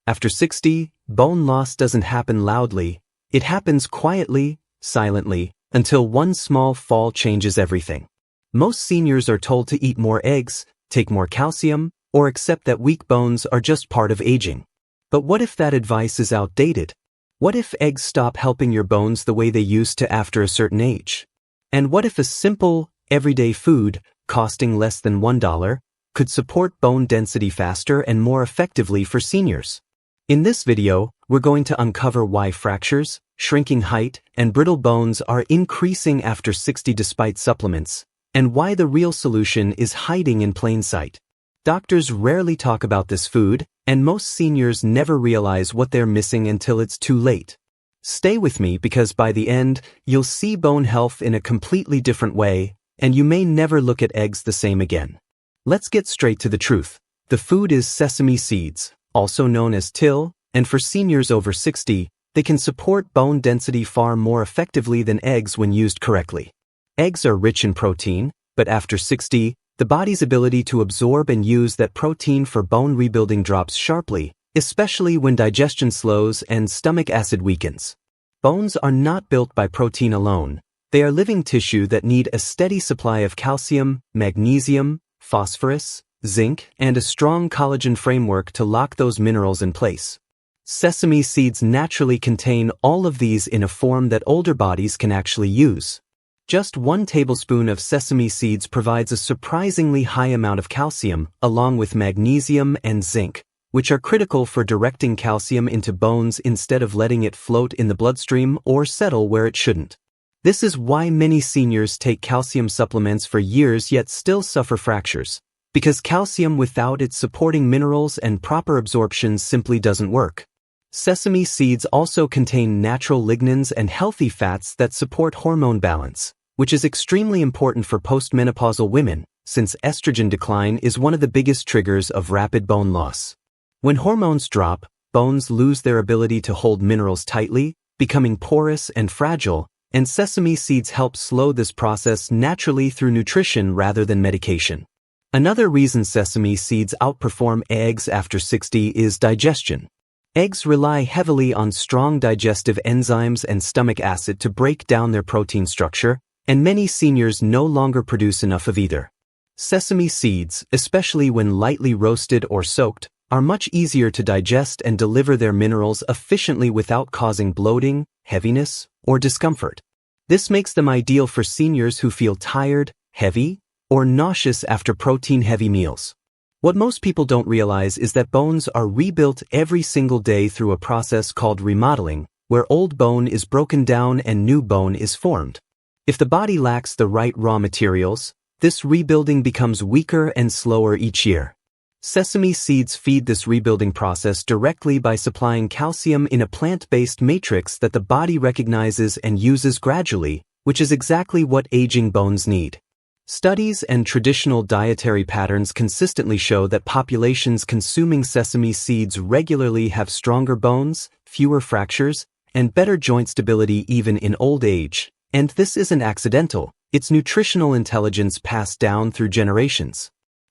After 60, bone loss doesn't happen loudly. It happens quietly, silently, until one small fall changes everything. Most seniors are told to eat more eggs, take more calcium, or accept that weak bones are just part of aging. But what if that advice is outdated? What if eggs stop helping your bones the way they used to after a certain age? And what if a simple, everyday food, costing less than $1, could support bone density faster and more effectively for seniors? In this video, we're going to uncover why fractures, shrinking height, and brittle bones are increasing after 60 despite supplements, and why the real solution is hiding in plain sight. Doctors rarely talk about this food, and most seniors never realize what they're missing until it's too late. Stay with me because by the end, you'll see bone health in a completely different way, and you may never look at eggs the same again. Let's get straight to the truth. The food is sesame seeds, also known as till, and for seniors over 60, they can support bone density far more effectively than eggs when used correctly. Eggs are rich in protein, but after 60, the body's ability to absorb and use that protein for bone rebuilding drops sharply, especially when digestion slows and stomach acid weakens. Bones are not built by protein alone. They are living tissue that need a steady supply of calcium, magnesium, phosphorus, zinc, and a strong collagen framework to lock those minerals in place. Sesame seeds naturally contain all of these in a form that older bodies can actually use. Just 1 tablespoon of sesame seeds provides a surprisingly high amount of calcium, along with magnesium and zinc, which are critical for directing calcium into bones instead of letting it float in the bloodstream or settle where it shouldn't. This is why many seniors take calcium supplements for years yet still suffer fractures, because calcium without its supporting minerals and proper absorption simply doesn't work. Sesame seeds also contain natural lignans and healthy fats that support hormone balance, which is extremely important for postmenopausal women, since estrogen decline is one of the biggest triggers of rapid bone loss. When hormones drop, bones lose their ability to hold minerals tightly, becoming porous and fragile, and sesame seeds help slow this process naturally through nutrition rather than medication. Another reason sesame seeds outperform eggs after 60 is digestion. Eggs rely heavily on strong digestive enzymes and stomach acid to break down their protein structure, and many seniors no longer produce enough of either. Sesame seeds, especially when lightly roasted or soaked, are much easier to digest and deliver their minerals efficiently without causing bloating, heaviness, or discomfort. This makes them ideal for seniors who feel tired, heavy, or nauseous after protein-heavy meals. What most people don't realize is that bones are rebuilt every single day through a process called remodeling, where old bone is broken down and new bone is formed. If the body lacks the right raw materials, this rebuilding becomes weaker and slower each year. Sesame seeds feed this rebuilding process directly by supplying calcium in a plant-based matrix that the body recognizes and uses gradually, which is exactly what aging bones need. Studies and traditional dietary patterns consistently show that populations consuming sesame seeds regularly have stronger bones, fewer fractures, and better joint stability even in old age. And this isn't accidental, it's nutritional intelligence passed down through generations.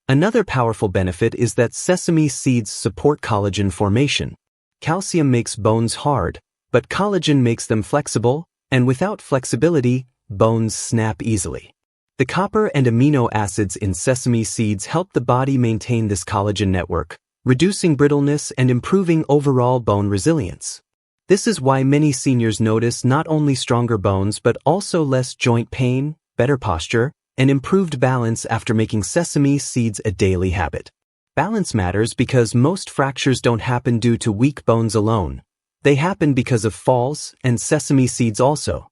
Another powerful benefit is that sesame seeds support collagen formation. Calcium makes bones hard, but collagen makes them flexible, and without flexibility, bones snap easily. The copper and amino acids in sesame seeds help the body maintain this collagen network, reducing brittleness and improving overall bone resilience. This is why many seniors notice not only stronger bones but also less joint pain, better posture, and improved balance after making sesame seeds a daily habit. Balance matters because most fractures don't happen due to weak bones alone. They happen because of falls, and sesame seeds also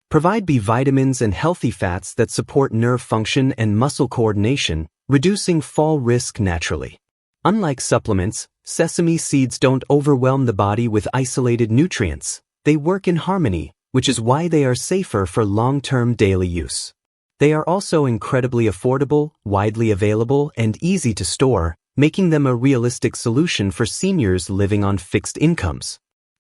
provide B vitamins and healthy fats that support nerve function and muscle coordination, reducing fall risk naturally. Unlike supplements, sesame seeds don't overwhelm the body with isolated nutrients. They work in harmony, which is why they are safer for long-term daily use. They are also incredibly affordable, widely available, and easy to store, making them a realistic solution for seniors living on fixed incomes.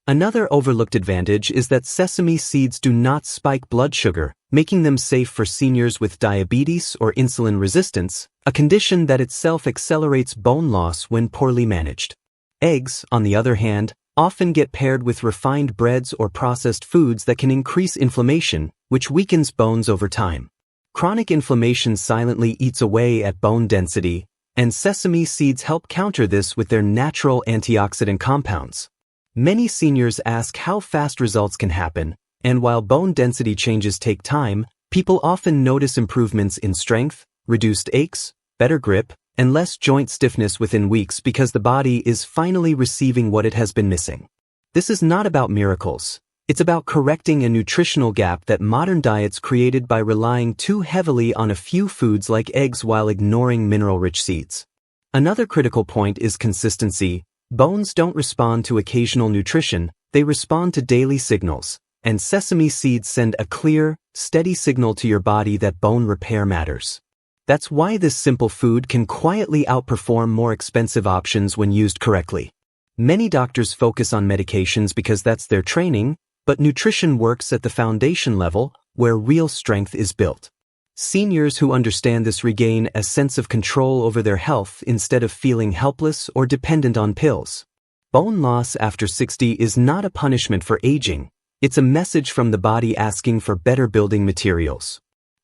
Another overlooked advantage is that sesame seeds do not spike blood sugar, making them safe for seniors with diabetes or insulin resistance, a condition that itself accelerates bone loss when poorly managed. Eggs, on the other hand, often get paired with refined breads or processed foods that can increase inflammation, which weakens bones over time. Chronic inflammation silently eats away at bone density, and sesame seeds help counter this with their natural antioxidant compounds. Many seniors ask how fast results can happen, and while bone density changes take time, people often notice improvements in strength, reduced aches, better grip, and less joint stiffness within weeks because the body is finally receiving what it has been missing. This is not about miracles. It's about correcting a nutritional gap that modern diets created by relying too heavily on a few foods like eggs while ignoring mineral-rich seeds. Another critical point is consistency. Bones don't respond to occasional nutrition, they respond to daily signals, and sesame seeds send a clear, steady signal to your body that bone repair matters. That's why this simple food can quietly outperform more expensive options when used correctly. Many doctors focus on medications because that's their training, but nutrition works at the foundation level, where real strength is built. Seniors who understand this regain a sense of control over their health instead of feeling helpless or dependent on pills. Bone loss after 60 is not a punishment for aging, it's a message from the body asking for better building materials.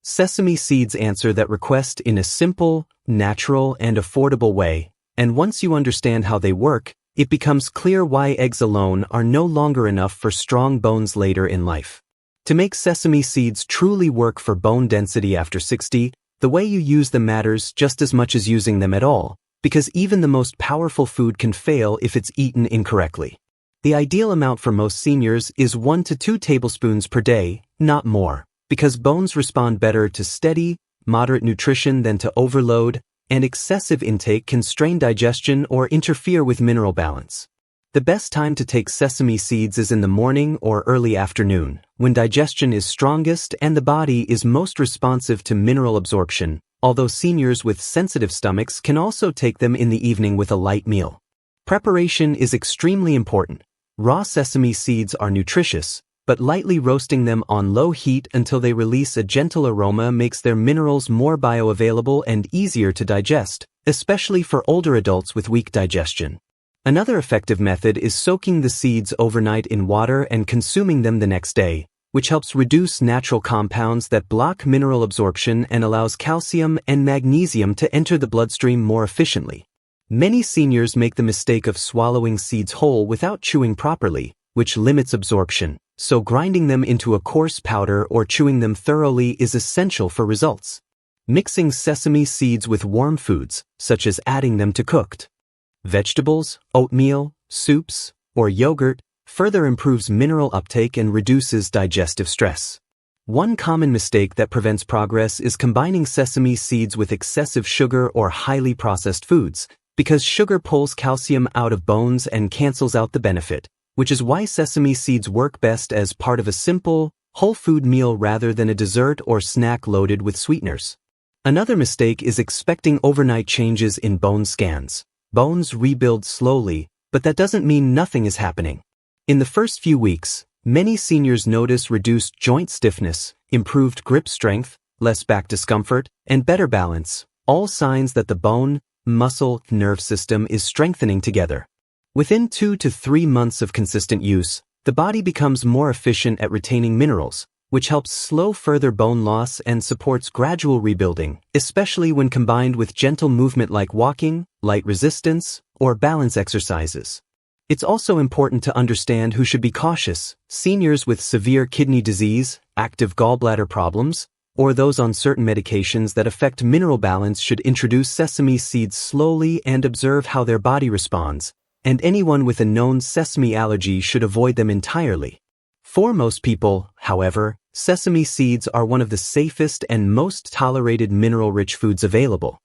Sesame seeds answer that request in a simple, natural, and affordable way, and once you understand how they work, it becomes clear why eggs alone are no longer enough for strong bones later in life. To make sesame seeds truly work for bone density after 60, the way you use them matters just as much as using them at all, because even the most powerful food can fail if it's eaten incorrectly. The ideal amount for most seniors is 1 to 2 tablespoons per day, not more, because bones respond better to steady, moderate nutrition than to overload, and excessive intake can strain digestion or interfere with mineral balance. The best time to take sesame seeds is in the morning or early afternoon, when digestion is strongest and the body is most responsive to mineral absorption, although seniors with sensitive stomachs can also take them in the evening with a light meal. Preparation is extremely important. Raw sesame seeds are nutritious, but lightly roasting them on low heat until they release a gentle aroma makes their minerals more bioavailable and easier to digest, especially for older adults with weak digestion. Another effective method is soaking the seeds overnight in water and consuming them the next day, which helps reduce natural compounds that block mineral absorption and allows calcium and magnesium to enter the bloodstream more efficiently. Many seniors make the mistake of swallowing seeds whole without chewing properly, which limits absorption. So grinding them into a coarse powder or chewing them thoroughly is essential for results. Mixing sesame seeds with warm foods, such as adding them to cooked vegetables, oatmeal, soups, or yogurt, further improves mineral uptake and reduces digestive stress. One common mistake that prevents progress is combining sesame seeds with excessive sugar or highly processed foods, because sugar pulls calcium out of bones and cancels out the benefit, which is why sesame seeds work best as part of a simple, whole food meal rather than a dessert or snack loaded with sweeteners. Another mistake is expecting overnight changes in bone scans. Bones rebuild slowly, but that doesn't mean nothing is happening. In the first few weeks, many seniors notice reduced joint stiffness, improved grip strength, less back discomfort, and better balance, all signs that the bone, muscle, nerve system is strengthening together. Within 2 to 3 months of consistent use, the body becomes more efficient at retaining minerals, which helps slow further bone loss and supports gradual rebuilding, especially when combined with gentle movement like walking, light resistance, or balance exercises. It's also important to understand who should be cautious: seniors with severe kidney disease, active gallbladder problems, or those on certain medications that affect mineral balance should introduce sesame seeds slowly and observe how their body responds, and anyone with a known sesame allergy should avoid them entirely. For most people, however, sesame seeds are one of the safest and most tolerated mineral-rich foods available.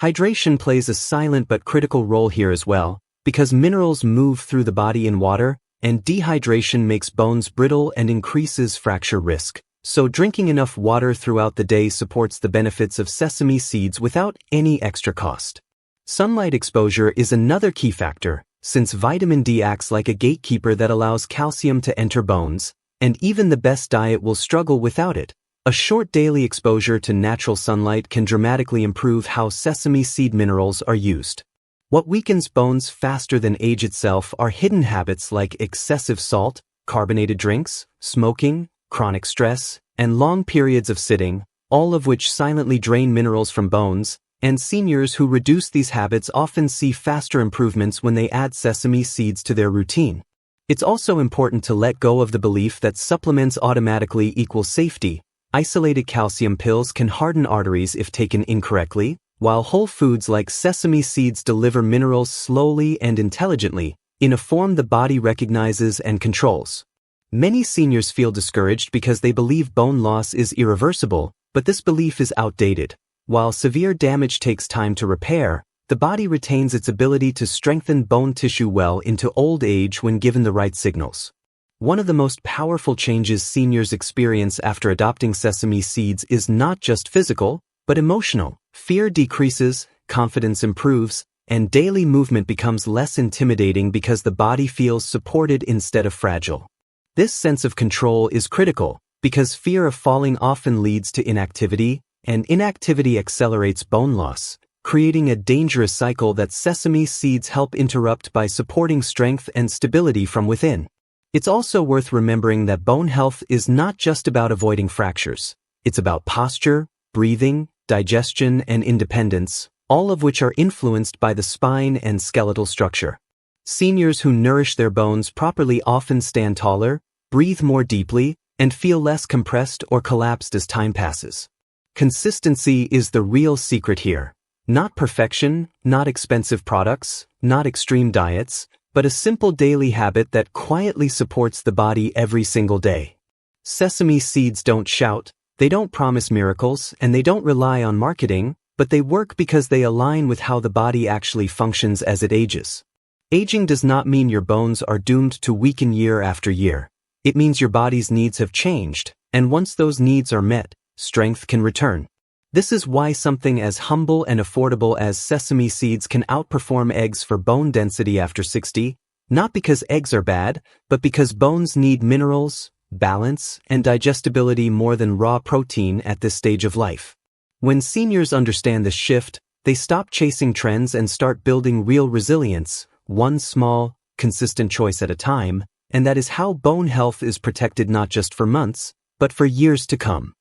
Hydration plays a silent but critical role here as well, because minerals move through the body in water, and dehydration makes bones brittle and increases fracture risk. So drinking enough water throughout the day supports the benefits of sesame seeds without any extra cost. Sunlight exposure is another key factor, since vitamin D acts like a gatekeeper that allows calcium to enter bones, and even the best diet will struggle without it. A short daily exposure to natural sunlight can dramatically improve how sesame seed minerals are used. What weakens bones faster than age itself are hidden habits like excessive salt, carbonated drinks, smoking, chronic stress, and long periods of sitting, all of which silently drain minerals from bones, and seniors who reduce these habits often see faster improvements when they add sesame seeds to their routine. It's also important to let go of the belief that supplements automatically equal safety. Isolated calcium pills can harden arteries if taken incorrectly, while whole foods like sesame seeds deliver minerals slowly and intelligently, in a form the body recognizes and controls. Many seniors feel discouraged because they believe bone loss is irreversible, but this belief is outdated. While severe damage takes time to repair, the body retains its ability to strengthen bone tissue well into old age when given the right signals. One of the most powerful changes seniors experience after adopting sesame seeds is not just physical, but emotional. Fear decreases, confidence improves, and daily movement becomes less intimidating because the body feels supported instead of fragile. This sense of control is critical, because fear of falling often leads to inactivity, and inactivity accelerates bone loss, creating a dangerous cycle that sesame seeds help interrupt by supporting strength and stability from within. It's also worth remembering that bone health is not just about avoiding fractures. It's about posture, breathing, digestion, and independence, all of which are influenced by the spine and skeletal structure. Seniors who nourish their bones properly often stand taller, breathe more deeply, and feel less compressed or collapsed as time passes. Consistency is the real secret here. Not perfection, not expensive products, not extreme diets, but a simple daily habit that quietly supports the body every single day. Sesame seeds don't shout, they don't promise miracles, and they don't rely on marketing, but they work because they align with how the body actually functions as it ages. Aging does not mean your bones are doomed to weaken year after year. It means your body's needs have changed, and once those needs are met, strength can return. This is why something as humble and affordable as sesame seeds can outperform eggs for bone density after 60, not because eggs are bad, but because bones need minerals, balance, and digestibility more than raw protein at this stage of life. When seniors understand this shift, they stop chasing trends and start building real resilience, one small, consistent choice at a time, and that is how bone health is protected not just for months, but for years to come.